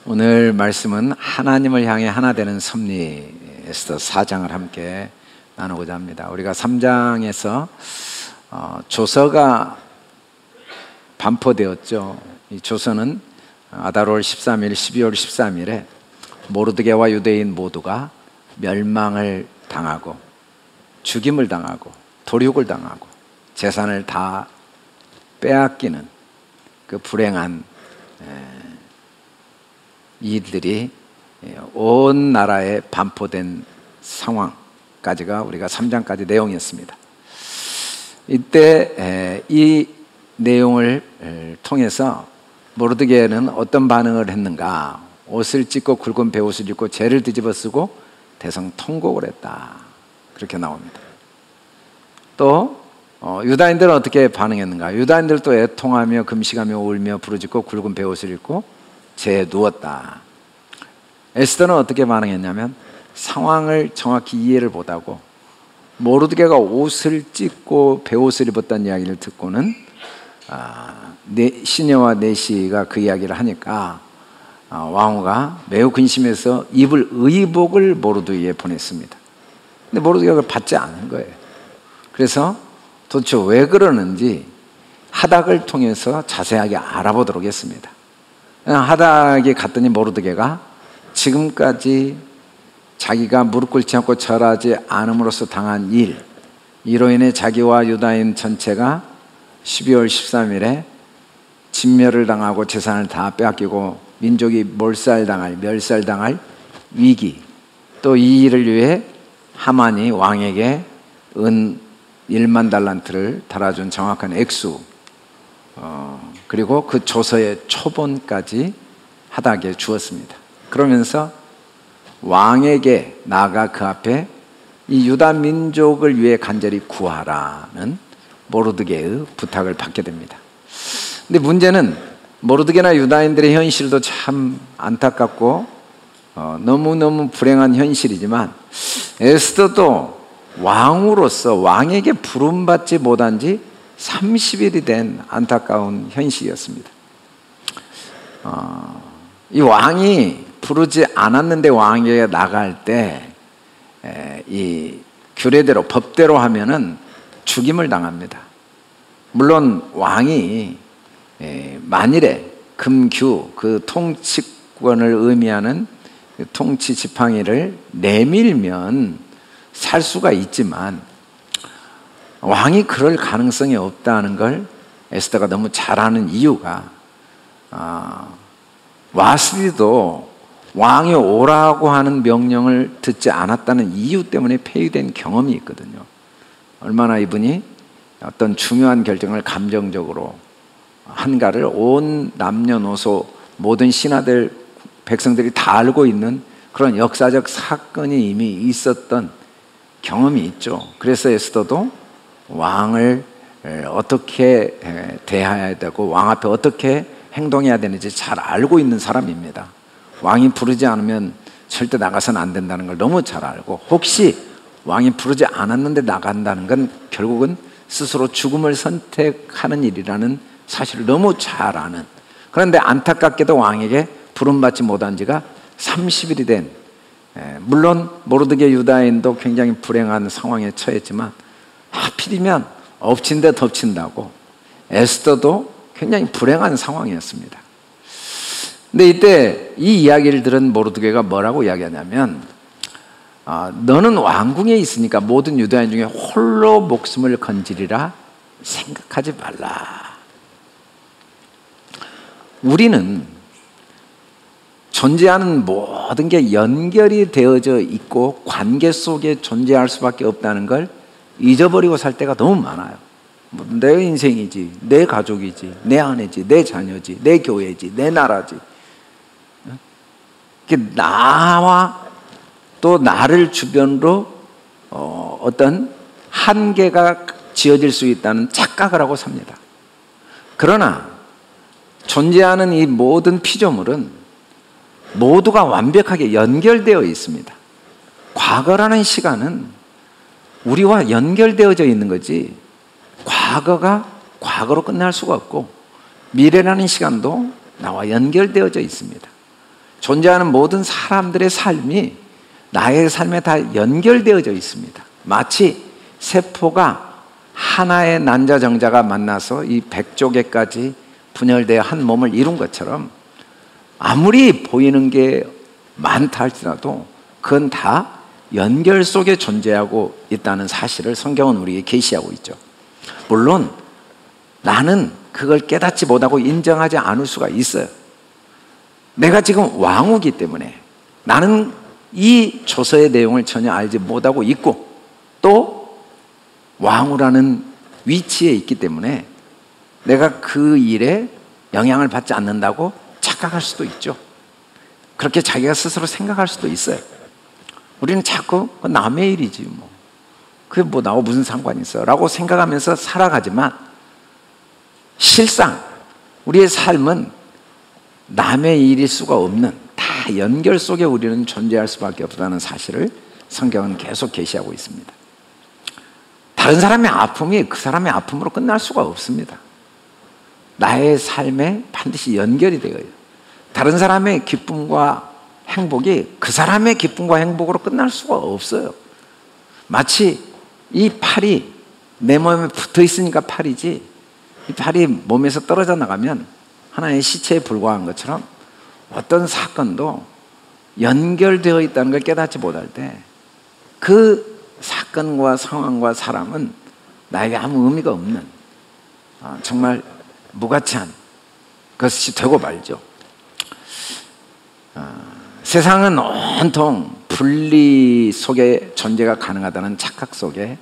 오늘 말씀은 하나님을 향해 하나 되는 섭리 에스더 4장을 함께 나누고자 합니다. 우리가 3장에서 조서가 반포되었죠. 이 조서는 아달월 13일, 12월 13일에 모르드게와 유대인 모두가 멸망을 당하고 죽임을 당하고 도륙을 당하고 재산을 다 빼앗기는 그 불행한 이들이 온 나라에 반포된 상황까지가 우리가 3장까지 내용이었습니다. 이때 이 내용을 통해서 모르드게는 어떤 반응을 했는가? 옷을 찢고 굵은 베옷을 입고 죄를 뒤집어 쓰고 대성통곡을 했다, 그렇게 나옵니다. 또 유다인들은 어떻게 반응했는가? 유다인들도 애통하며 금식하며 울며 부르짖고 굵은 베옷을 입고 죄에 누웠다. 에스더는 어떻게 반응했냐면 상황을 정확히 이해를 못하고 모르드게가 옷을 찢고 베옷을 입었다는 이야기를 듣고는 시녀와 내시가 그 이야기를 하니까 왕후가 매우 근심해서 입을 의복을 모르드게에 보냈습니다. 근데 모르드게가 그걸 받지 않은 거예요. 그래서 도대체 왜 그러는지 하닥을 통해서 자세하게 알아보도록 했습니다. 하닥에 갔더니 모르드게가 지금까지 자기가 무릎 꿇지 않고 절하지 않음으로써 당한 이로 인해 자기와 유다인 전체가 12월 13일에 진멸을 당하고 재산을 다 빼앗기고 민족이 멸살당할 위기, 또 이 일을 위해 하만이 왕에게 은 1만 달란트를 달아준 정확한 액수, 그리고 그 조서의 초본까지 하닥에 주었습니다. 그러면서 왕에게 나아가 그 앞에 이 유다 민족을 위해 간절히 구하라는 모르드게의 부탁을 받게 됩니다. 근데 문제는 모르드게나 유다인들의 현실도 참 안타깝고 너무너무 불행한 현실이지만 에스더도 왕으로서 왕에게 부름받지 못한 지 30일이 된 안타까운 현실이었습니다. 이 왕이 부르지 않았는데 왕에게 나갈 때 이 규례대로 법대로 하면은 죽임을 당합니다. 물론 왕이 만일에 금규, 그 통치권을 의미하는 통치 지팡이를 내밀면 살 수가 있지만 왕이 그럴 가능성이 없다는 걸 에스더가 너무 잘 아는 이유가 와스디도 왕이 오라고 하는 명령을 듣지 않았다는 이유 때문에 폐위된 경험이 있거든요. 얼마나 이분이 어떤 중요한 결정을 감정적으로 한가를 온 남녀노소 모든 신하들 백성들이 다 알고 있는 그런 역사적 사건이 이미 있었던 경험이 있죠. 그래서 에스더도 왕을 어떻게 대해야 되고 왕 앞에 어떻게 행동해야 되는지 잘 알고 있는 사람입니다. 왕이 부르지 않으면 절대 나가서는 안 된다는 걸 너무 잘 알고, 혹시 왕이 부르지 않았는데 나간다는 건 결국은 스스로 죽음을 선택하는 일이라는 사실을 너무 잘 아는, 그런데 안타깝게도 왕에게 부름받지 못한 지가 30일이 된, 물론 모르드게 유다인도 굉장히 불행한 상황에 처했지만 하필이면 엎친 데 덮친다고 에스더도 굉장히 불행한 상황이었습니다. 근데 이때 이 이야기를 들은 모르드게가 뭐라고 이야기하냐면 너는 왕궁에 있으니까 모든 유다인 중에 홀로 목숨을 건지리라 생각하지 말라. 우리는 존재하는 모든 게 연결이 되어져 있고 관계 속에 존재할 수밖에 없다는 걸 잊어버리고 살 때가 너무 많아요. 내 인생이지, 내 가족이지, 내 아내지, 내 자녀지, 내 교회지, 내 나라지. 나와 또 나를 주변으로 어떤 한계가 지어질 수 있다는 착각을 하고 삽니다. 그러나 존재하는 이 모든 피조물은 모두가 완벽하게 연결되어 있습니다. 과거라는 시간은 우리와 연결되어져 있는 거지, 과거가 과거로 끝날 수가 없고 미래라는 시간도 나와 연결되어져 있습니다. 존재하는 모든 사람들의 삶이 나의 삶에 다 연결되어져 있습니다. 마치 세포가 하나의 난자정자가 만나서 이 100조개까지 분열되어 한 몸을 이룬 것처럼 아무리 보이는 게 많다 할지라도 그건 다 연결 속에 존재하고 있다는 사실을 성경은 우리에게 계시하고 있죠. 물론 나는 그걸 깨닫지 못하고 인정하지 않을 수가 있어요. 내가 지금 왕후기 때문에 나는 이 조서의 내용을 전혀 알지 못하고 있고 또 왕후라는 위치에 있기 때문에 내가 그 일에 영향을 받지 않는다고 착각할 수도 있죠. 그렇게 자기가 스스로 생각할 수도 있어요. 우리는 자꾸 남의 일이지 뭐 그게 뭐 나하고 무슨 상관이 있어 라고 생각하면서 살아가지만 실상 우리의 삶은 남의 일일 수가 없는 다 연결 속에 우리는 존재할 수밖에 없다는 사실을 성경은 계속 계시하고 있습니다. 다른 사람의 아픔이 그 사람의 아픔으로 끝날 수가 없습니다. 나의 삶에 반드시 연결이 되어요. 다른 사람의 기쁨과 행복이 그 사람의 기쁨과 행복으로 끝날 수가 없어요. 마치 이 팔이 내 몸에 붙어 있으니까 팔이지 이 팔이 몸에서 떨어져 나가면 하나의 시체에 불과한 것처럼 어떤 사건도 연결되어 있다는 걸 깨닫지 못할 때 그 사건과 상황과 사람은 나에게 아무 의미가 없는 정말 무가치한 것이 되고 말죠. 세상은 온통 분리 속에 존재가 가능하다는 착각 속에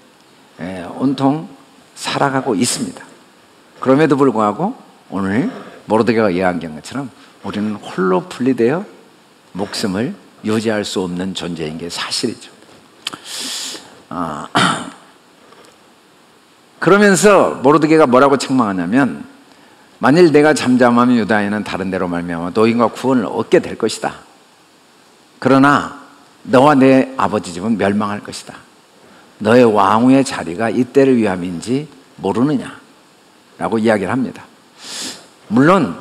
온통 살아가고 있습니다. 그럼에도 불구하고 오늘 모르드게가 이야기한 것처럼 우리는 홀로 분리되어 목숨을 유지할 수 없는 존재인 게 사실이죠. 그러면서 모르드게가 뭐라고 책망하냐면 만일 내가 잠잠하면 유다인은 다른 데로 말미암아 노인과 구원을 얻게 될 것이다. 그러나 너와 내 아버지 집은 멸망할 것이다. 너의 왕후의 자리가 이때를 위함인지 모르느냐 라고 이야기를 합니다. 물론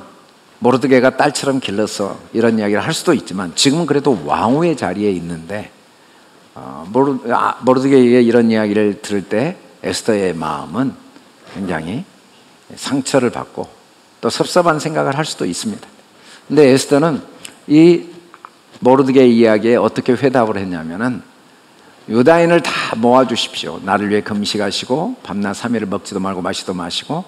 모르드게가 딸처럼 길러서 이런 이야기를 할 수도 있지만 지금은 그래도 왕후의 자리에 있는데 모르드게의 이런 이야기를 들을 때 에스더의 마음은 굉장히 상처를 받고 또 섭섭한 생각을 할 수도 있습니다. 근데 에스더는 이 모르드게의 이야기에 어떻게 회답을 했냐면은 유다인을 다 모아주십시오. 나를 위해 금식하시고 밤낮 3일을 먹지도 말고 마시도 마시고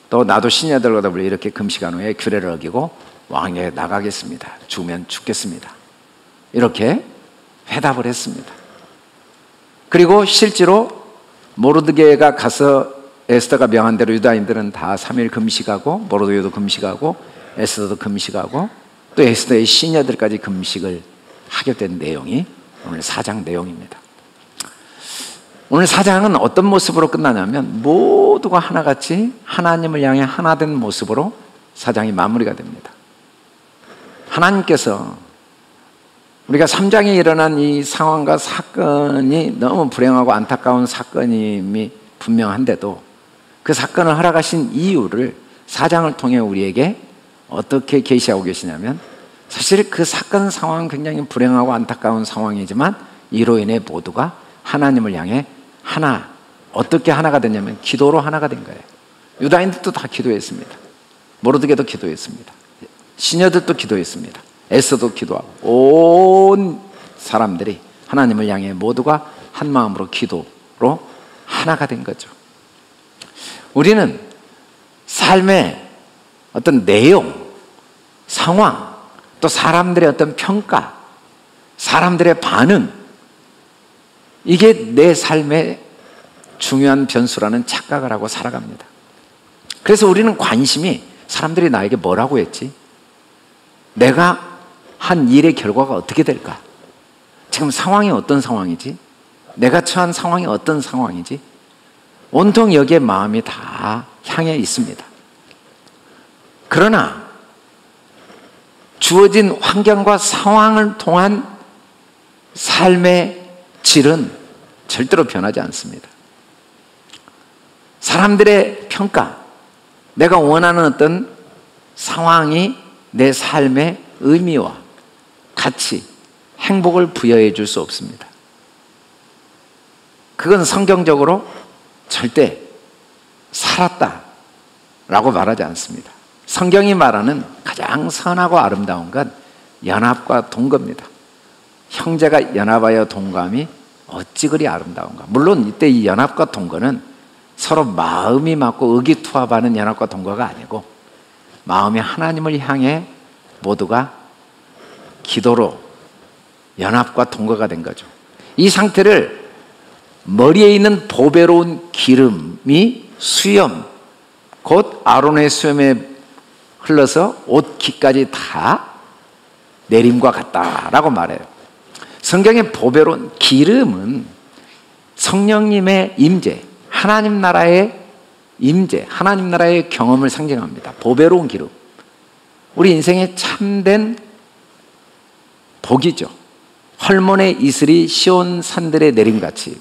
또 나도 시녀들과 더불어 이렇게 금식한 후에 규례를 어기고 왕에게 나가겠습니다. 죽으면 죽겠습니다. 이렇게 회답을 했습니다. 그리고 실제로 모르드게가 가서 에스더가 명한 대로 유다인들은 다 3일 금식하고 모르드게도 금식하고 에스더도 금식하고 또 에스더의 시녀들까지 금식을 하게 된 내용이 오늘 4장 내용입니다. 오늘 4장은 어떤 모습으로 끝나냐면 모두가 하나같이 하나님을 향해 하나된 모습으로 4장이 마무리가 됩니다. 하나님께서 우리가 3장에 일어난 이 상황과 사건이 너무 불행하고 안타까운 사건임이 분명한데도 그 사건을 허락하신 이유를 4장을 통해 우리에게 어떻게 계시하고 계시냐면 사실 그 사건 상황은 굉장히 불행하고 안타까운 상황이지만 이로 인해 모두가 하나님을 향해 하나, 어떻게 하나가 됐냐면 기도로 하나가 된 거예요. 유다인들도 다 기도했습니다. 모르드게도 기도했습니다. 시녀들도 기도했습니다. 에스더도 기도하고 온 사람들이 하나님을 향해 모두가 한 마음으로 기도로 하나가 된 거죠. 우리는 삶의 어떤 내용, 상황, 또 사람들의 어떤 평가, 사람들의 반응, 이게 내 삶의 중요한 변수라는 착각을 하고 살아갑니다. 그래서 우리는 관심이 사람들이 나에게 뭐라고 했지? 내가 한 일의 결과가 어떻게 될까? 지금 상황이 어떤 상황이지? 내가 처한 상황이 어떤 상황이지? 온통 여기에 마음이 다 향해 있습니다. 그러나 주어진 환경과 상황을 통한 삶의 질은 절대로 변하지 않습니다. 사람들의 평가, 내가 원하는 어떤 상황이 내 삶의 의미와 가치, 행복을 부여해 줄 수 없습니다. 그건 성경적으로 절대 살았다라고 말하지 않습니다. 성경이 말하는 가장 선하고 아름다운 건 연합과 동거입니다. 형제가 연합하여 동거함이 어찌 그리 아름다운가. 물론 이때 이 연합과 동거는 서로 마음이 맞고 의기투합하는 연합과 동거가 아니고 마음이 하나님을 향해 모두가 기도로 연합과 동거가 된 거죠. 이 상태를 머리에 있는 보배로운 기름이 수염, 곧 아론의 수염에 흘러서 옷 귀까지 다 내림과 같다라고 말해요. 성경의 보배로운 기름은 성령님의 임재, 하나님 나라의 임재, 하나님 나라의 경험을 상징합니다. 보배로운 기름. 우리 인생의 참된 복이죠. 헐몬의 이슬이 시온 산들에 내림같이.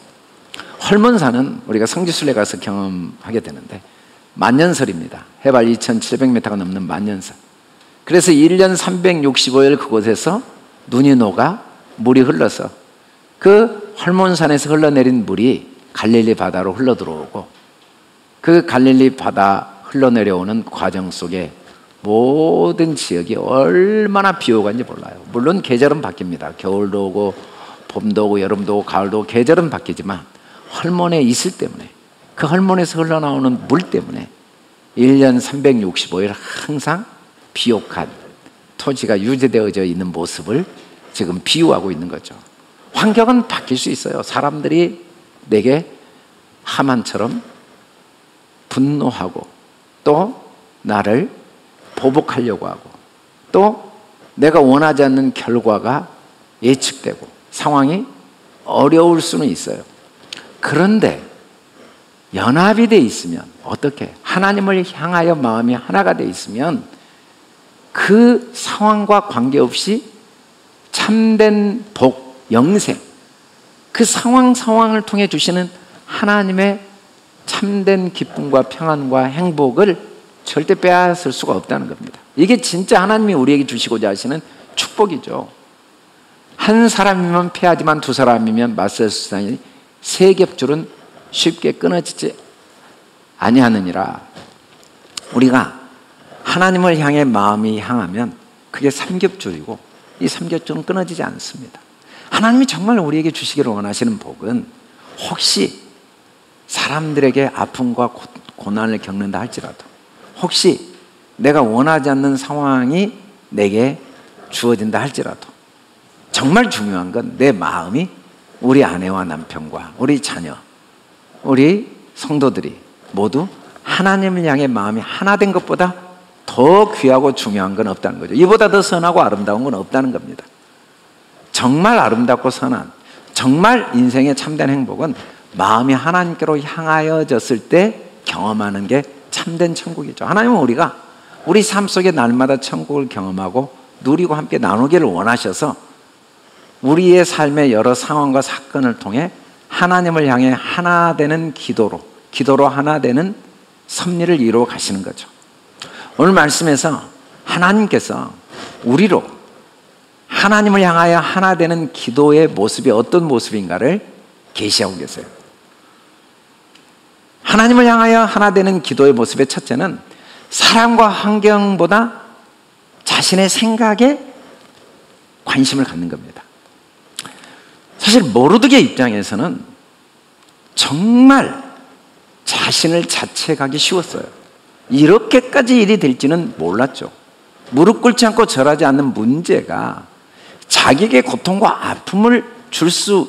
헐몬산은 우리가 성지순례 가서 경험하게 되는데 만년설입니다. 해발 2700m가 넘는 만년설. 그래서 1년 365일 그곳에서 눈이 녹아 물이 흘러서 그 헐몬산에서 흘러내린 물이 갈릴리 바다로 흘러들어오고 그 갈릴리 바다 흘러내려오는 과정 속에 모든 지역이 얼마나 비오고 간지 몰라요. 물론 계절은 바뀝니다. 겨울도 오고 봄도 오고 여름도 오고 가을도 오고 계절은 바뀌지만 헐몬의 이슬 때문에 그 헐몬에서 흘러나오는 물 때문에 1년 365일 항상 비옥한 토지가 유지되어져 있는 모습을 지금 비유하고 있는 거죠. 환경은 바뀔 수 있어요. 사람들이 내게 하만처럼 분노하고 또 나를 보복하려고 하고 또 내가 원하지 않는 결과가 예측되고 상황이 어려울 수는 있어요. 그런데 연합이 돼 있으면 어떻게? 하나님을 향하여 마음이 하나가 돼 있으면 그 상황과 관계없이 참된 복, 영생, 그 상황을 통해 주시는 하나님의 참된 기쁨과 평안과 행복을 절대 빼앗을 수가 없다는 겁니다. 이게 진짜 하나님이 우리에게 주시고자 하시는 축복이죠. 한 사람이면 패하지만 두 사람이면 맞설 수 있으니 세 겹줄은 쉽게 끊어지지 아니하느니라. 우리가 하나님을 향해 마음이 향하면 그게 삼겹줄이고 이 삼겹줄은 끊어지지 않습니다. 하나님이 정말 우리에게 주시기를 원하시는 복은 혹시 사람들에게 아픔과 고난을 겪는다 할지라도 혹시 내가 원하지 않는 상황이 내게 주어진다 할지라도 정말 중요한 건 내 마음이 우리 아내와 남편과 우리 자녀, 우리 성도들이 모두 하나님을 향해 마음이 하나 된 것보다 더 귀하고 중요한 건 없다는 거죠. 이보다 더 선하고 아름다운 건 없다는 겁니다. 정말 아름답고 선한, 정말 인생의 참된 행복은 마음이 하나님께로 향하여졌을 때 경험하는 게 참된 천국이죠. 하나님은 우리가 우리 삶 속에 날마다 천국을 경험하고 누리고 함께 나누기를 원하셔서 우리의 삶의 여러 상황과 사건을 통해 하나님을 향해 하나 되는 기도로 하나 되는 섭리를 이루어 가시는 거죠. 오늘 말씀에서 하나님께서 우리로 하나님을 향하여 하나 되는 기도의 모습이 어떤 모습인가를 계시하고 계세요. 하나님을 향하여 하나 되는 기도의 모습의 첫째는 사람과 환경보다 자신의 생각에 관심을 갖는 겁니다. 사실 모르드게 입장에서는 정말 자신을 자책하기 쉬웠어요. 이렇게까지 일이 될지는 몰랐죠. 무릎 꿇지 않고 절하지 않는 문제가 자기에게 고통과 아픔을 줄 수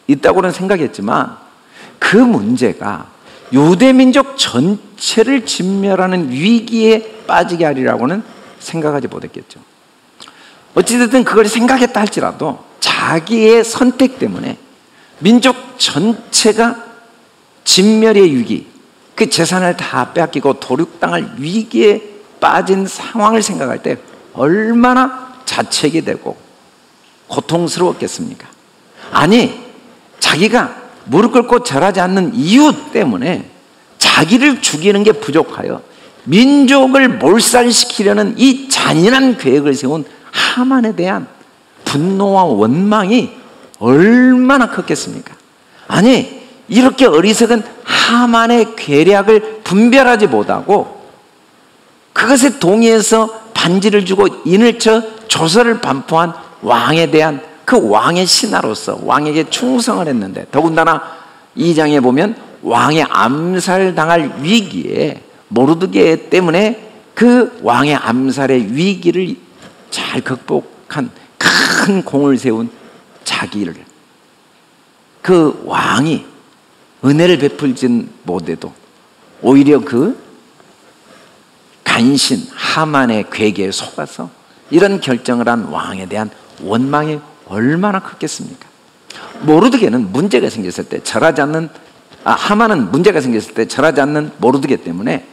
있다고는 생각했지만 그 문제가 유대민족 전체를 진멸하는 위기에 빠지게 하리라고는 생각하지 못했겠죠. 어찌됐든 그걸 생각했다 할지라도 자기의 선택 때문에 민족 전체가 진멸의 위기, 그 재산을 다 빼앗기고 도륙당할 위기에 빠진 상황을 생각할 때 얼마나 자책이 되고 고통스러웠겠습니까? 아니, 자기가 무릎 꿇고 절하지 않는 이유 때문에 자기를 죽이는 게 부족하여 민족을 몰살시키려는 이 잔인한 계획을 세운 하만에 대한 분노와 원망이 얼마나 컸겠습니까? 아니, 이렇게 어리석은 하만의 계략을 분별하지 못하고 그것에 동의해서 반지를 주고 인을 쳐 조서를 반포한 왕에 대한 그 왕의 신하로서 왕에게 충성을 했는데, 더군다나 2장에 보면 왕의 암살당할 위기에 모르드게 때문에 그 왕의 암살의 위기를 잘 극복한 큰 공을 세운 자기를, 그 왕이 은혜를 베풀진 못해도 오히려 그 간신 하만의 괴계에 속아서 이런 결정을 한 왕에 대한 원망이 얼마나 컸겠습니까? 모르드게는 문제가 생겼을 때 절하지 않는, 하만은 문제가 생겼을 때 절하지 않는 모르드게 때문에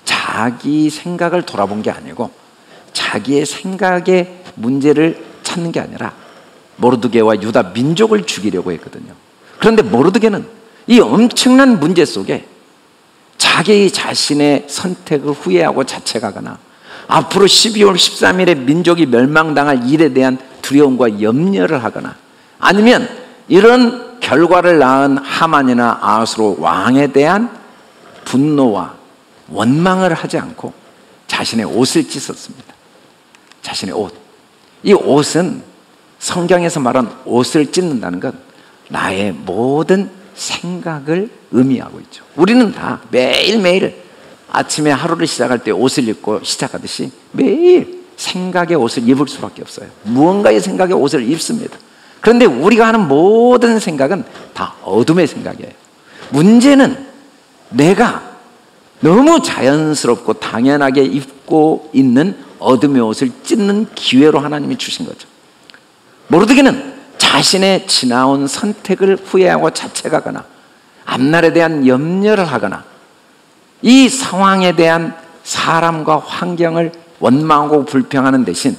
자기 생각을 돌아본 게 아니고 자기의 생각의 문제를 찾는 게 아니라 모르드게와 유다 민족을 죽이려고 했거든요. 그런데 모르드게는 이 엄청난 문제 속에 자기 자신의 선택을 후회하고 자책하거나 앞으로 12월 13일에 민족이 멸망당할 일에 대한 두려움과 염려를 하거나, 아니면 이런 결과를 낳은 하만이나 아하스로 왕에 대한 분노와 원망을 하지 않고 자신의 옷을 찢었습니다. 자신의 옷. 이 옷은, 성경에서 말한 옷을 찢는다는 건 나의 모든 생각을 의미하고 있죠. 우리는 다 매일매일 아침에 하루를 시작할 때 옷을 입고 시작하듯이 매일 생각의 옷을 입을 수밖에 없어요. 무언가의 생각의 옷을 입습니다. 그런데 우리가 하는 모든 생각은 다 어둠의 생각이에요. 문제는 내가 너무 자연스럽고 당연하게 입고 있는 어둠의 옷을 찢는 기회로 하나님이 주신 거죠. 모르드게는 자신의 지나온 선택을 후회하고 자책하거나 앞날에 대한 염려를 하거나 이 상황에 대한 사람과 환경을 원망하고 불평하는 대신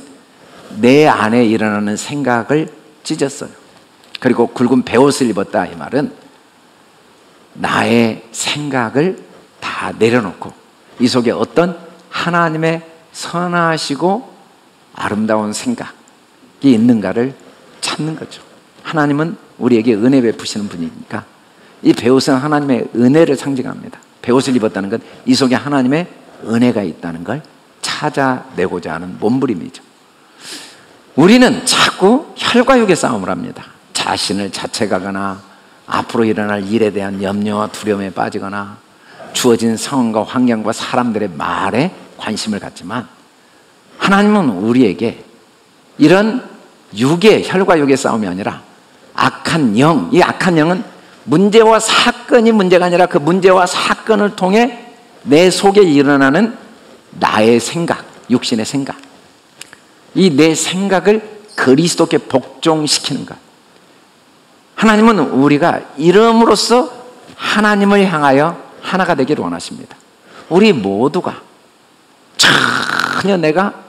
내 안에 일어나는 생각을 찢었어요. 그리고 굵은 베옷을 입었다, 이 말은 나의 생각을 다 내려놓고 이 속에 어떤 하나님의 선하시고 아름다운 생각이 있는가를 찾는 거죠. 하나님은 우리에게 은혜 베푸시는 분이니까 이 베옷은 하나님의 은혜를 상징합니다. 베옷을 입었다는 건 이 속에 하나님의 은혜가 있다는 걸 찾아내고자 하는 몸부림이죠. 우리는 자꾸 혈과 육의 싸움을 합니다. 자신을 자책하거나 앞으로 일어날 일에 대한 염려와 두려움에 빠지거나 주어진 상황과 환경과 사람들의 말에 관심을 갖지만, 하나님은 우리에게 이런 혈과 육의 싸움이 아니라 악한 영, 이 악한 영은 문제와 사건이 문제가 아니라 그 문제와 사건을 통해 내 속에 일어나는 나의 생각, 육신의 생각, 이 내 생각을 그리스도께 복종시키는 것. 하나님은 우리가 이름으로써 하나님을 향하여 하나가 되기를 원하십니다. 우리 모두가 전혀 내가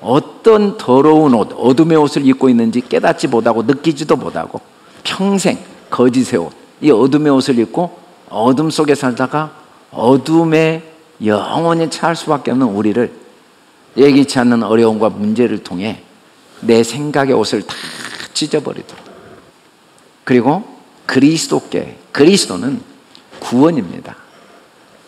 어떤 더러운 옷, 어둠의 옷을 입고 있는지 깨닫지 못하고 느끼지도 못하고 평생 거짓의 옷, 이 어둠의 옷을 입고 어둠 속에 살다가 어둠에 영원히 처할 수밖에 없는 우리를 예기치 않는 어려움과 문제를 통해 내 생각의 옷을 다 찢어버리도록, 그리고 그리스도는 구원입니다.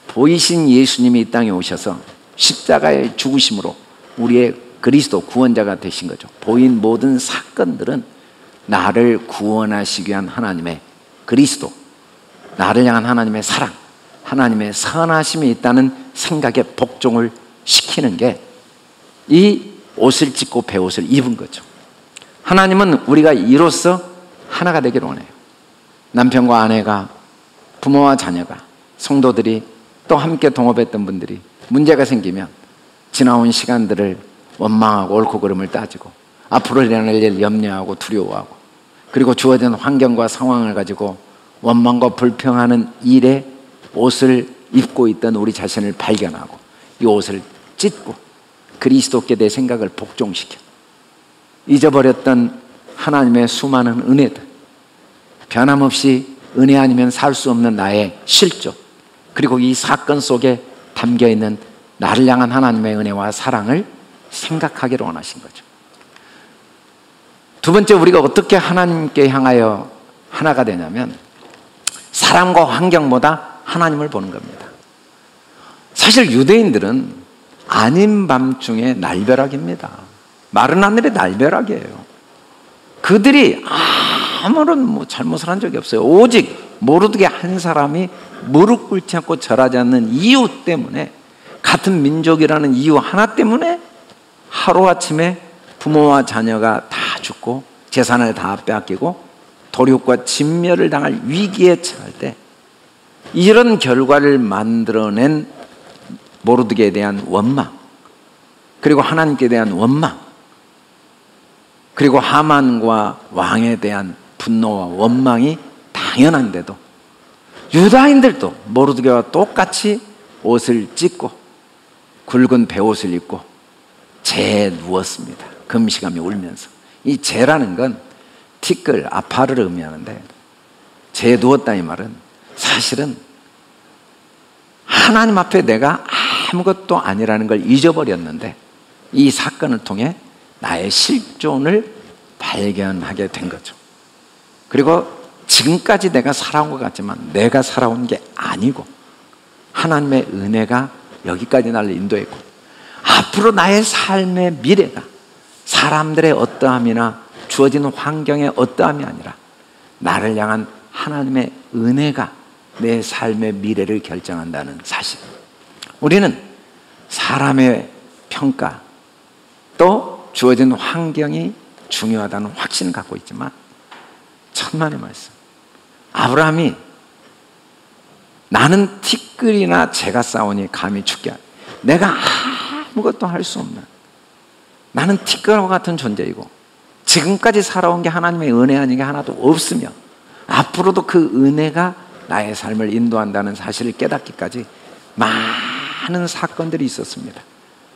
보이신 예수님이 이 땅에 오셔서 십자가의 죽으심으로 우리의 그리스도 구원자가 되신 거죠. 보인 모든 사건들은 나를 구원하시기 위한 하나님의 그리스도, 나를 향한 하나님의 사랑, 하나님의 선하심이 있다는 생각에 복종을 시키는 게 이 옷을 찢고 베옷을 입은 거죠. 하나님은 우리가 이로써 하나가 되기를 원해요. 남편과 아내가, 부모와 자녀가, 성도들이, 또 함께 동업했던 분들이 문제가 생기면 지나온 시간들을 원망하고 옳고 그름을 따지고 앞으로 일어날 일 염려하고 두려워하고, 그리고 주어진 환경과 상황을 가지고 원망과 불평하는 일에 옷을 입고 있던 우리 자신을 발견하고 이 옷을 찢고 그리스도께 내 생각을 복종시켜 잊어버렸던 하나님의 수많은 은혜들, 변함없이 은혜 아니면 살 수 없는 나의 실족, 그리고 이 사건 속에 담겨있는 나를 향한 하나님의 은혜와 사랑을 생각하기를 원하신 거죠. 두 번째, 우리가 어떻게 하나님께 향하여 하나가 되냐면 사람과 환경보다 하나님을 보는 겁니다. 사실 유대인들은 아닌 밤중에 날벼락입니다. 마른 하늘의 날벼락이에요. 그들이 아무런 잘못을 한 적이 없어요. 오직 모르드게 한 사람이 무릎 꿇지 않고 절하지 않는 이유 때문에, 같은 민족이라는 이유 하나 때문에 하루아침에 부모와 자녀가 다 죽고 재산을 다 빼앗기고 도륙과 진멸을 당할 위기에 처할 때, 이런 결과를 만들어낸 모르드게에 대한 원망, 그리고 하나님께 대한 원망, 그리고 하만과 왕에 대한 분노와 원망이 당연한데도 유다인들도 모르드게와 똑같이 옷을 찢고 굵은 베옷을 입고 재에 누웠습니다. 금식하며 울면서. 이 재라는 건 티끌, 아파를 의미하는데, 재에 누웠다 이 말은 사실은 하나님 앞에 내가 아무것도 아니라는 걸 잊어버렸는데, 이 사건을 통해 나의 실존을 발견하게 된 거죠. 그리고 지금까지 내가 살아온 것 같지만 내가 살아온 게 아니고 하나님의 은혜가 여기까지 나를 인도했고, 앞으로 나의 삶의 미래가 사람들의 어떠함이나 주어진 환경의 어떠함이 아니라 나를 향한 하나님의 은혜가 내 삶의 미래를 결정한다는 사실. 우리는 사람의 평가, 또 주어진 환경이 중요하다는 확신을 갖고 있지만, 천만의 말씀, 아브라함이 나는 티끌이나 재가 싸우니 감히 죽게 하라. 내가 아무것도 할 수 없는, 나는 티끌과 같은 존재이고 지금까지 살아온 게 하나님의 은혜 아닌 게 하나도 없으며 앞으로도 그 은혜가 나의 삶을 인도한다는 사실을 깨닫기까지 많은 사건들이 있었습니다.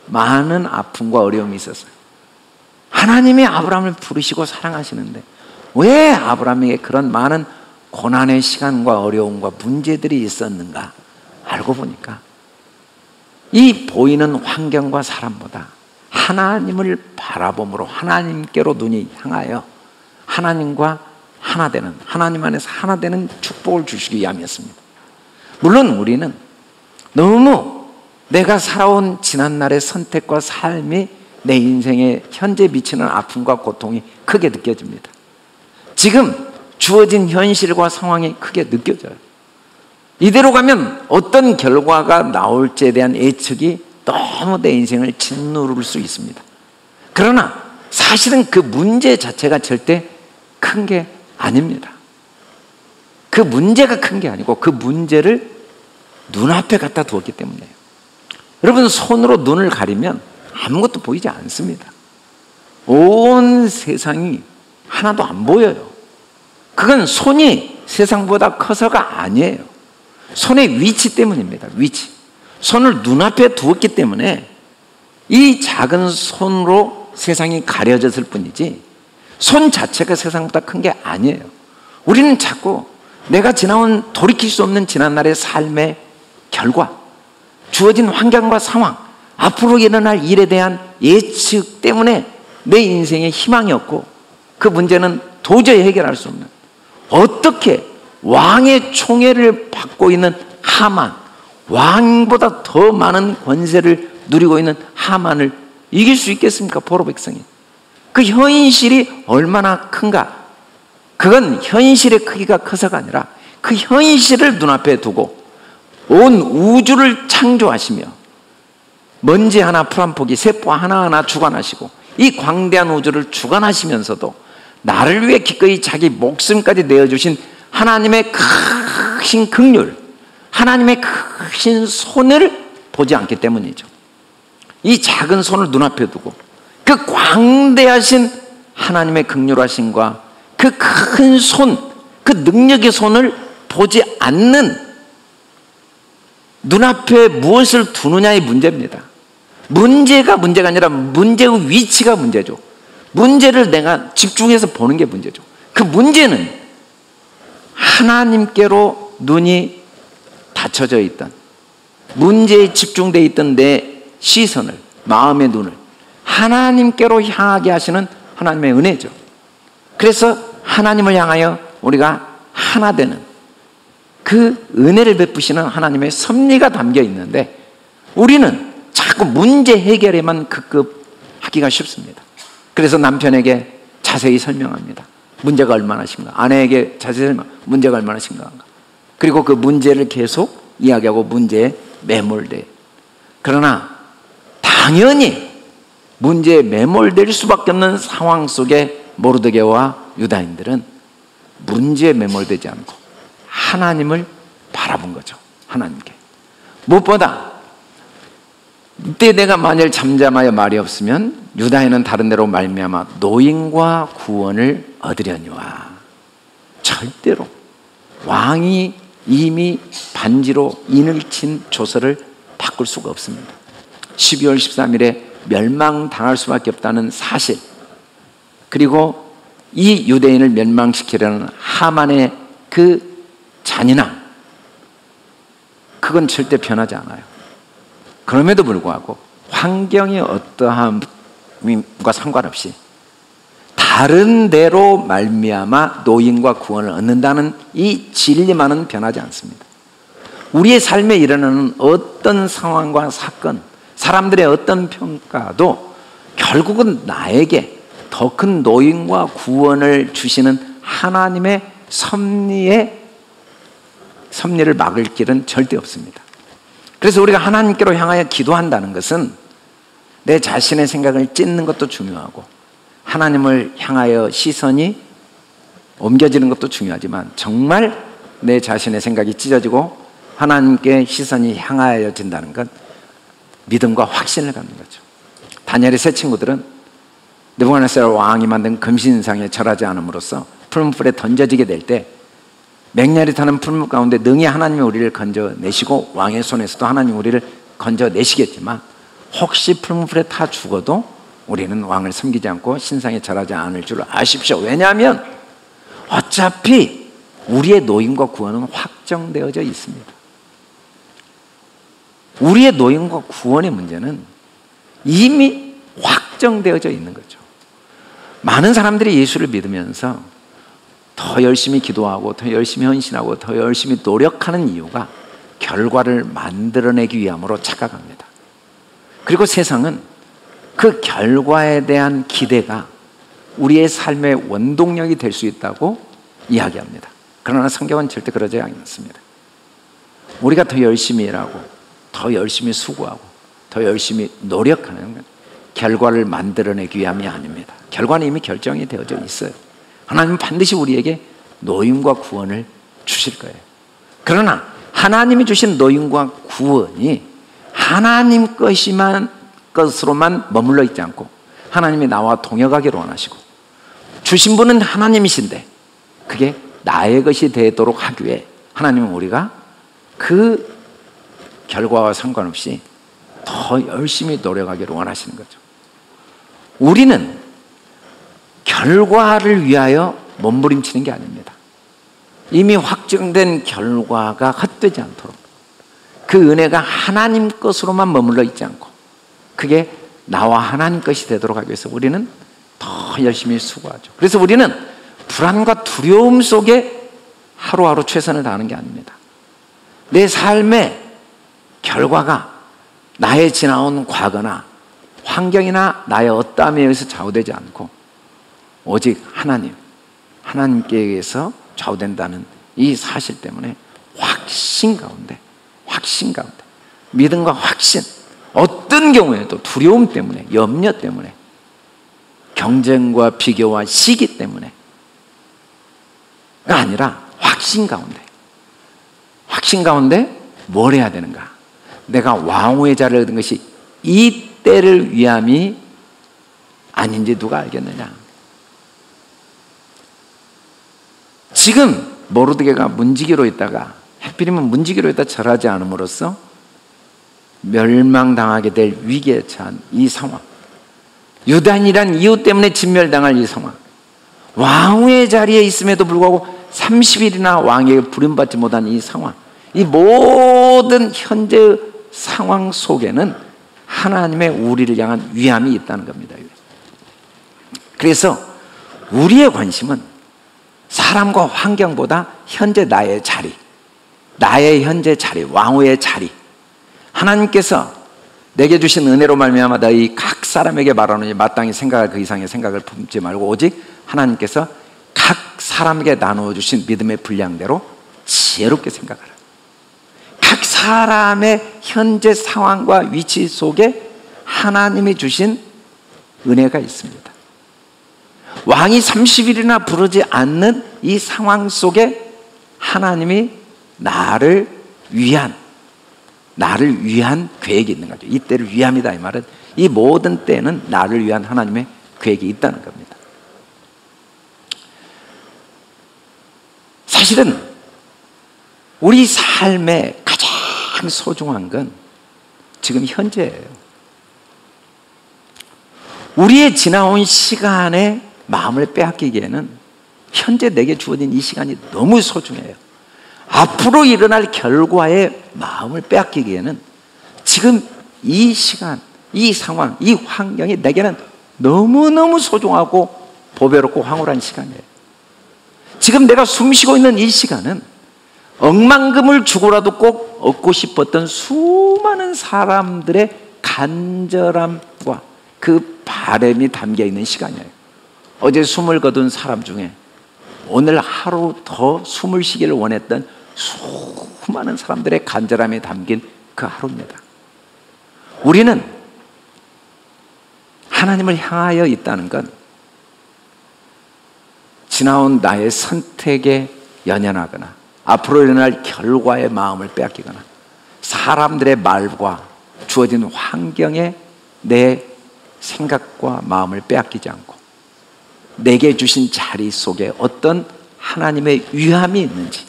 많은 아픔과 어려움이 있었어요. 하나님이 아브라함을 부르시고 사랑하시는데 왜 아브라함에게 그런 많은 고난의 시간과 어려움과 문제들이 있었는가 알고 보니까, 이 보이는 환경과 사람보다 하나님을 바라봄으로 하나님께로 눈이 향하여 하나님과 하나 되는, 하나님 안에서 하나 되는 축복을 주시기 위함이었습니다. 물론 우리는 너무 내가 살아온 지난날의 선택과 삶이 내 인생에 현재 미치는 아픔과 고통이 크게 느껴집니다. 지금 주어진 현실과 상황이 크게 느껴져요. 이대로 가면 어떤 결과가 나올지에 대한 예측이 너무 내 인생을 짓누를 수 있습니다. 그러나 사실은 그 문제 자체가 절대 큰 게 아닙니다. 그 문제가 큰 게 아니고 그 문제를 눈앞에 갖다 두었기 때문이에요. 여러분, 손으로 눈을 가리면 아무것도 보이지 않습니다. 온 세상이 하나도 안 보여요. 그건 손이 세상보다 커서가 아니에요. 손의 위치 때문입니다. 위치. 손을 눈앞에 두었기 때문에 이 작은 손으로 세상이 가려졌을 뿐이지 손 자체가 세상보다 큰 게 아니에요. 우리는 자꾸 내가 지나온 돌이킬 수 없는 지난날의 삶의 결과, 주어진 환경과 상황, 앞으로 일어날 일에 대한 예측 때문에 내 인생에 희망이 없고 그 문제는 도저히 해결할 수 없는, 어떻게 왕의 총애를 받고 있는 하만, 왕보다 더 많은 권세를 누리고 있는 하만을 이길 수 있겠습니까? 포로 백성이. 그 현실이 얼마나 큰가? 그건 현실의 크기가 커서가 아니라 그 현실을 눈앞에 두고 온 우주를 창조하시며 먼지 하나 풀 한 포기, 세포 하나하나 주관하시고 이 광대한 우주를 주관하시면서도 나를 위해 기꺼이 자기 목숨까지 내어주신 하나님의 크신 긍휼, 하나님의 크신 손을 보지 않기 때문이죠. 이 작은 손을 눈앞에 두고 그 광대하신 하나님의 긍휼하심과 그 큰 손, 그 능력의 손을 보지 않는 눈앞에 무엇을 두느냐의 문제입니다. 문제가 문제가 아니라 문제의 위치가 문제죠. 문제를 내가 집중해서 보는 게 문제죠. 그 문제는 하나님께로 눈이 닫혀져 있던, 문제에 집중되어 있던 내 시선을, 마음의 눈을 하나님께로 향하게 하시는 하나님의 은혜죠. 그래서 하나님을 향하여 우리가 하나 되는 그 은혜를 베푸시는 하나님의 섭리가 담겨 있는데, 우리는 자꾸 문제 해결에만 급급하기가 쉽습니다. 그래서 남편에게 자세히 설명합니다. 문제가 얼마나 심각한가. 아내에게 자세히 설명, 문제가 얼마나 심각한가. 그리고 그 문제를 계속 이야기하고 문제에 매몰돼. 그러나 당연히 문제에 매몰될 수밖에 없는 상황 속에 모르드게와 유다인들은 문제에 매몰되지 않고 하나님을 바라본 거죠. 하나님께. 무엇보다 이때 내가 만일 잠잠하여 말이 없으면 유다인은 다른 데로 말미암아 노임과 구원을 얻으려니와. 절대로 왕이 이미 반지로 인을 친 조서를 바꿀 수가 없습니다. 12월 13일에 멸망당할 수밖에 없다는 사실, 그리고 이 유대인을 멸망시키려는 하만의 그 잔인함, 그건 절대 변하지 않아요. 그럼에도 불구하고 환경이 어떠함과 상관없이 다른 데로 말미암아 노임과 구원을 얻는다는 이 진리만은 변하지 않습니다. 우리의 삶에 일어나는 어떤 상황과 사건, 사람들의 어떤 평가도 결국은 나에게 더 큰 노임과 구원을 주시는 하나님의 섭리를 막을 길은 절대 없습니다. 그래서 우리가 하나님께로 향하여 기도한다는 것은 내 자신의 생각을 찢는 것도 중요하고 하나님을 향하여 시선이 옮겨지는 것도 중요하지만, 정말 내 자신의 생각이 찢어지고 하나님께 시선이 향하여진다는 건 믿음과 확신을 갖는 거죠. 다니엘의 세 친구들은 느부갓네살 왕이 만든 금신상에 절하지 않음으로써 풀무불에 던져지게 될 때 맹렬히 타는 풀무 가운데 능히 하나님이 우리를 건져내시고 왕의 손에서도 하나님이 우리를 건져내시겠지만, 혹시 풀무불에 타 죽어도 우리는 왕을 섬기지 않고 신상에 절하지 않을 줄 아십시오. 왜냐하면 어차피 우리의 노임과 구원은 확정되어져 있습니다. 우리의 노임과 구원의 문제는 이미 확정되어져 있는 거죠. 많은 사람들이 예수를 믿으면서 더 열심히 기도하고 더 열심히 헌신하고 더 열심히 노력하는 이유가 결과를 만들어내기 위함으로 착각합니다. 그리고 세상은 그 결과에 대한 기대가 우리의 삶의 원동력이 될 수 있다고 이야기합니다. 그러나 성경은 절대 그러지 않습니다. 우리가 더 열심히 일하고 더 열심히 수고하고 더 열심히 노력하는 건 결과를 만들어내기 위함이 아닙니다. 결과는 이미 결정이 되어져 있어요. 하나님은 반드시 우리에게 노임과 구원을 주실 거예요. 그러나 하나님이 주신 노임과 구원이 하나님 것으로만 머물러 있지 않고 하나님이 나와 동역하기를 원하시고, 주신 분은 하나님이신데 그게 나의 것이 되도록 하기 위해 하나님은 우리가 그 결과와 상관없이 더 열심히 노력하기를 원하시는 거죠. 우리는 결과를 위하여 몸부림치는 게 아닙니다. 이미 확정된 결과가 헛되지 않도록 그 은혜가 하나님 것으로만 머물러 있지 않고 그게 나와 하나님 것이 되도록 하기 위해서 우리는 더 열심히 수고하죠. 그래서 우리는 불안과 두려움 속에 하루하루 최선을 다하는 게 아닙니다. 내 삶의 결과가 나의 지나온 과거나 환경이나 나의 어떠함에 의해서 좌우되지 않고 오직 하나님께 의해서 좌우된다는 이 사실 때문에 확신 가운데 믿음과 확신, 어떤 경우에도 두려움 때문에, 염려 때문에, 경쟁과 비교와 시기 때문에가 아니라 확신 가운데 뭘 해야 되는가? 내가 왕후의 자를 얻은 것이 이 때를 위함이 아닌지 누가 알겠느냐? 지금 모르드게가 문지기로 있다가 하필이면 문지기로 있다 절하지 않음으로써 멸망당하게 될 위기에 처한 이 상황, 유다인이란 이유 때문에 진멸당할 이 상황, 왕후의 자리에 있음에도 불구하고 30일이나 왕에게 부름받지 못한 이 상황, 이 모든 현재 상황 속에는 하나님의 우리를 향한 위함이 있다는 겁니다. 그래서 우리의 관심은 사람과 환경보다 현재 나의 자리, 나의 현재 자리, 왕후의 자리, 하나님께서 내게 주신 은혜로 말미암아 너희 각 사람에게 말하노니 마땅히 생각할 그 이상의 생각을 품지 말고 오직 하나님께서 각 사람에게 나누어 주신 믿음의 분량대로 지혜롭게 생각하라. 각 사람의 현재 상황과 위치 속에 하나님이 주신 은혜가 있습니다. 왕이 30일이나 부르지 않는 이 상황 속에 하나님이 나를 위한 계획이 있는 거죠. 이 때를 위함이다 이 말은 이 모든 때는 나를 위한 하나님의 계획이 있다는 겁니다. 사실은 우리 삶에 가장 소중한 건 지금 현재예요. 우리의 지나온 시간에 마음을 빼앗기기에는 현재 내게 주어진 이 시간이 너무 소중해요. 앞으로 일어날 결과에 마음을 빼앗기기에는 지금 이 시간, 이 상황, 이 환경이 내게는 너무너무 소중하고 보배롭고 황홀한 시간이에요. 지금 내가 숨쉬고 있는 이 시간은 억만금을 주고라도 꼭 얻고 싶었던 수많은 사람들의 간절함과 그 바람이 담겨있는 시간이에요. 어제 숨을 거둔 사람 중에 오늘 하루 더 숨을 쉬기를 원했던 수많은 사람들의 간절함이 담긴 그 하루입니다. 우리는 하나님을 향하여 있다는 건 지나온 나의 선택에 연연하거나 앞으로 일어날 결과의 마음을 빼앗기거나 사람들의 말과 주어진 환경에 내 생각과 마음을 빼앗기지 않고 내게 주신 자리 속에 어떤 하나님의 위함이 있는지,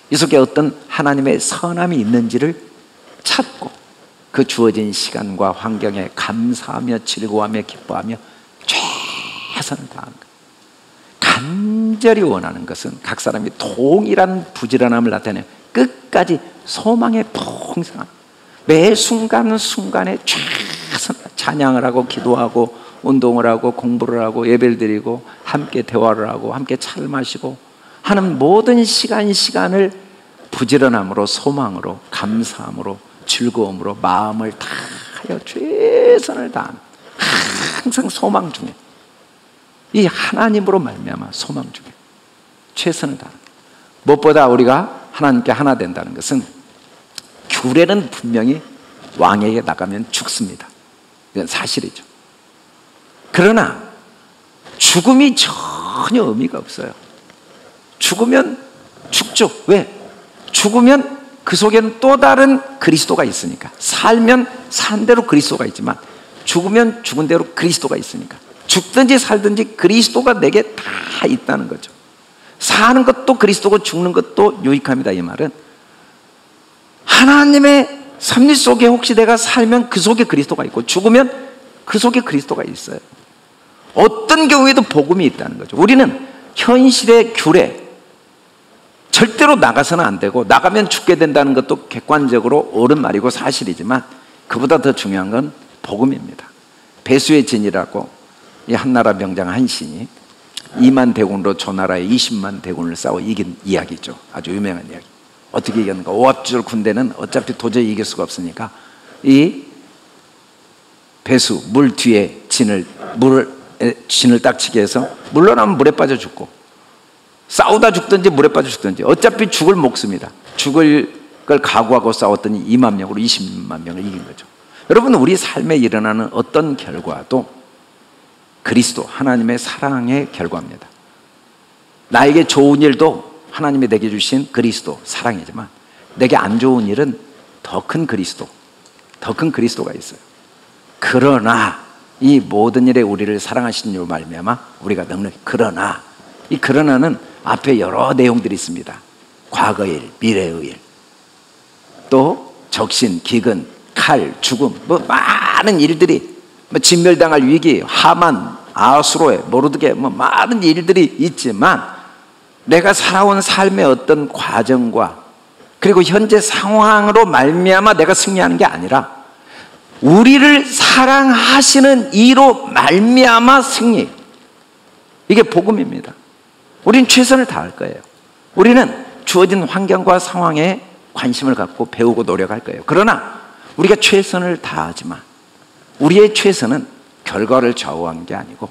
이 속에 어떤 하나님의 선함이 있는지를 찾고 그 주어진 시간과 환경에 감사하며 즐거워하며 기뻐하며 최선을 다하는 것. 간절히 원하는 것은 각 사람이 동일한 부지런함을 나타내는 끝까지 소망의 풍성함, 매 순간순간에 최선을 찬양을 하고 기도하고 운동을 하고 공부를 하고 예배를 드리고 함께 대화를 하고 함께 차를 마시고 하는 모든 시간을 부지런함으로 소망으로 감사함으로 즐거움으로 마음을 다하여 최선을 다하는 항상 소망 중에 이 하나님으로 말미암아 소망 중에 최선을 다하는 무엇보다 우리가 하나님께 하나 된다는 것은 규례는 분명히 왕에게 나가면 죽습니다. 이건 사실이죠. 그러나 죽음이 전혀 의미가 없어요. 죽으면 죽죠. 왜? 죽으면 그 속에는 또 다른 그리스도가 있으니까. 살면 산 대로 그리스도가 있지만 죽으면 죽은 대로 그리스도가 있으니까. 죽든지 살든지 그리스도가 내게 다 있다는 거죠. 사는 것도 그리스도고 죽는 것도 유익합니다. 이 말은 하나님의 섭리 속에 혹시 내가 살면 그 속에 그리스도가 있고 죽으면 그 속에 그리스도가 있어요. 어떤 경우에도 복음이 있다는 거죠. 우리는 현실의 규례 절대로 나가서는 안 되고 나가면 죽게 된다는 것도 객관적으로 옳은 말이고 사실이지만 그보다 더 중요한 건 복음입니다. 배수의 진이라고 이 한나라 명장 한신이 2만 대군으로 조나라에 20만 대군을 싸워 이긴 이야기죠. 아주 유명한 이야기. 어떻게 이겼는가? 오합지졸 군대는 어차피 도저히 이길 수가 없으니까 이 배수 물 뒤에 진을 딱 치게 해서 물러나면 물에 빠져 죽고 싸우다 죽든지 물에 빠져 죽든지 어차피 죽을 목숨이다. 죽을 걸 각오하고 싸웠더니 2만 명으로 20만 명을 이긴 거죠. 여러분 우리 삶에 일어나는 어떤 결과도 그리스도 하나님의 사랑의 결과입니다. 나에게 좋은 일도 하나님이 내게 주신 그리스도 사랑이지만 내게 안 좋은 일은 더 큰 그리스도, 더 큰 그리스도가 있어요. 그러나 이 모든 일에 우리를 사랑하신 이로 말미암아 우리가 넉넉히 그러나 이 그러나는 앞에 여러 내용들이 있습니다. 과거의 일, 미래의 일, 또 적신, 기근, 칼, 죽음, 뭐 많은 일들이 진멸당할 위기, 하만, 아수로에, 모르드게 뭐 많은 일들이 있지만 내가 살아온 삶의 어떤 과정과 그리고 현재 상황으로 말미암아 내가 승리하는 게 아니라 우리를 사랑하시는 이로 말미암아 승리. 이게 복음입니다. 우리는 최선을 다할 거예요. 우리는 주어진 환경과 상황에 관심을 갖고 배우고 노력할 거예요. 그러나 우리가 최선을 다하지만 우리의 최선은 결과를 좌우한 게 아니고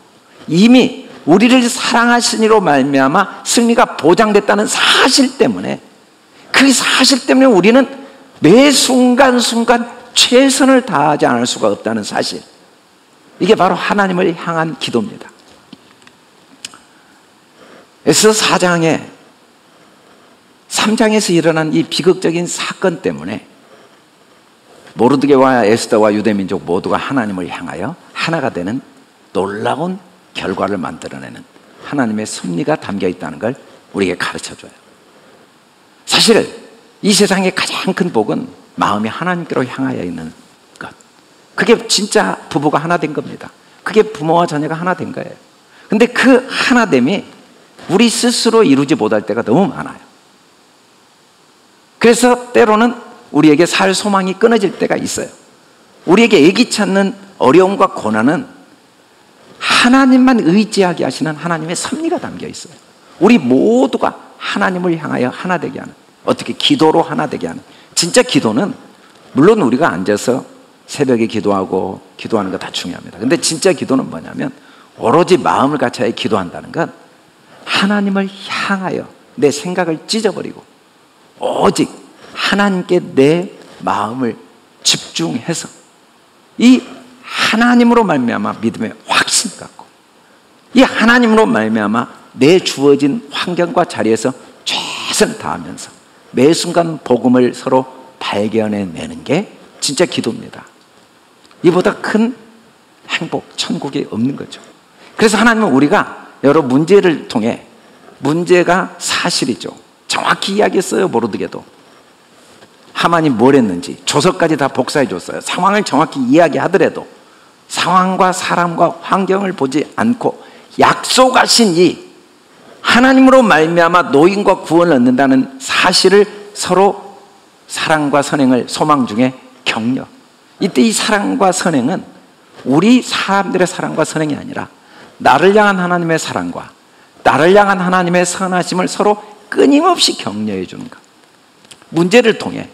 이미 우리를 사랑하시니로 말미암아 승리가 보장됐다는 사실 때문에, 그 사실 때문에 우리는 매 순간순간 최선을 다하지 않을 수가 없다는 사실, 이게 바로 하나님을 향한 기도입니다. 에스더 4장에 3장에서 일어난 이 비극적인 사건 때문에 모르드게와 에스더와 유대민족 모두가 하나님을 향하여 하나가 되는 놀라운 결과를 만들어내는 하나님의 섭리가 담겨 있다는 걸 우리에게 가르쳐줘요. 사실 이 세상의 가장 큰 복은 마음이 하나님께로 향하여 있는 것, 그게 진짜 부부가 하나 된 겁니다. 그게 부모와 자녀가 하나 된 거예요. 근데 그 하나됨이 우리 스스로 이루지 못할 때가 너무 많아요. 그래서 때로는 우리에게 살 소망이 끊어질 때가 있어요. 우리에게 애기 찾는 어려움과 고난은 하나님만 의지하게 하시는 하나님의 섭리가 담겨 있어요. 우리 모두가 하나님을 향하여 하나 되게 하는, 어떻게 기도로 하나 되게 하는, 진짜 기도는 물론 우리가 앉아서 새벽에 기도하고 기도하는 거 다 중요합니다. 근데 진짜 기도는 뭐냐면 오로지 마음을 같이 기도한다는 건 하나님을 향하여 내 생각을 찢어버리고 오직 하나님께 내 마음을 집중해서 이 하나님으로 말미암아 믿음의 확신 갖고, 이 하나님으로 말미암아 내 주어진 환경과 자리에서 최선을 다하면서 매 순간 복음을 서로 발견해내는 게 진짜 기도입니다. 이보다 큰 행복, 천국이 없는 거죠. 그래서 하나님은 우리가 여러 문제를 통해, 문제가 사실이죠. 정확히 이야기했어요. 모르드게도 하만이 뭘 했는지 조서까지 다 복사해 줬어요. 상황을 정확히 이야기하더라도 상황과 사람과 환경을 보지 않고 약속하신 이 하나님으로 말미암아 노임과 구원을 얻는다는 사실을 서로 사랑과 선행을 소망 중에 격려. 이때 이 사랑과 선행은 우리 사람들의 사랑과 선행이 아니라 나를 향한 하나님의 사랑과 나를 향한 하나님의 선하심을 서로 끊임없이 격려해 주는 것. 문제를 통해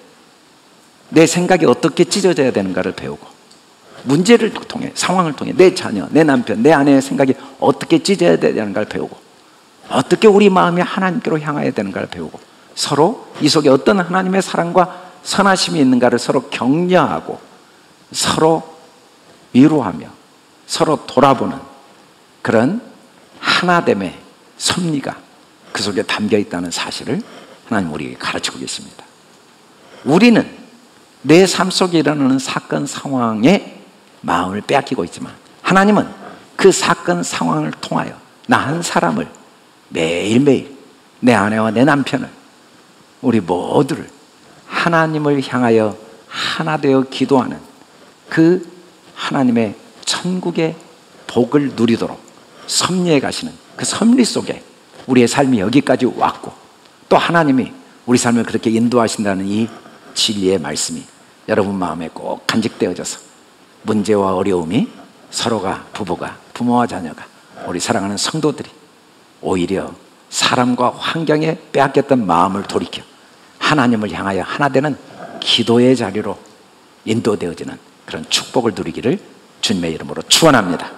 내 생각이 어떻게 찢어져야 되는가를 배우고, 문제를 통해, 상황을 통해 내 자녀, 내 남편, 내 아내의 생각이 어떻게 찢어야 되는가를 배우고, 어떻게 우리 마음이 하나님께로 향해야 되는가를 배우고, 서로 이 속에 어떤 하나님의 사랑과 선하심이 있는가를 서로 격려하고 서로 위로하며 서로 돌아보는 그런 하나됨의 섭리가 그 속에 담겨 있다는 사실을 하나님 우리에게 가르치고 계십니다. 우리는 내 삶 속에 일어나는 사건 상황에 마음을 빼앗기고 있지만 하나님은 그 사건 상황을 통하여 나 한 사람을 매일매일, 내 아내와 내 남편을, 우리 모두를 하나님을 향하여 하나 되어 기도하는 그 하나님의 천국의 복을 누리도록 섭리해 가시는 그 섭리 속에 우리의 삶이 여기까지 왔고, 또 하나님이 우리 삶을 그렇게 인도하신다는 이 진리의 말씀이 여러분 마음에 꼭 간직되어져서 문제와 어려움이 서로가, 부부가, 부모와 자녀가, 우리 사랑하는 성도들이 오히려 사람과 환경에 빼앗겼던 마음을 돌이켜 하나님을 향하여 하나 되는 기도의 자리로 인도되어지는 그런 축복을 누리기를 주님의 이름으로 축원합니다.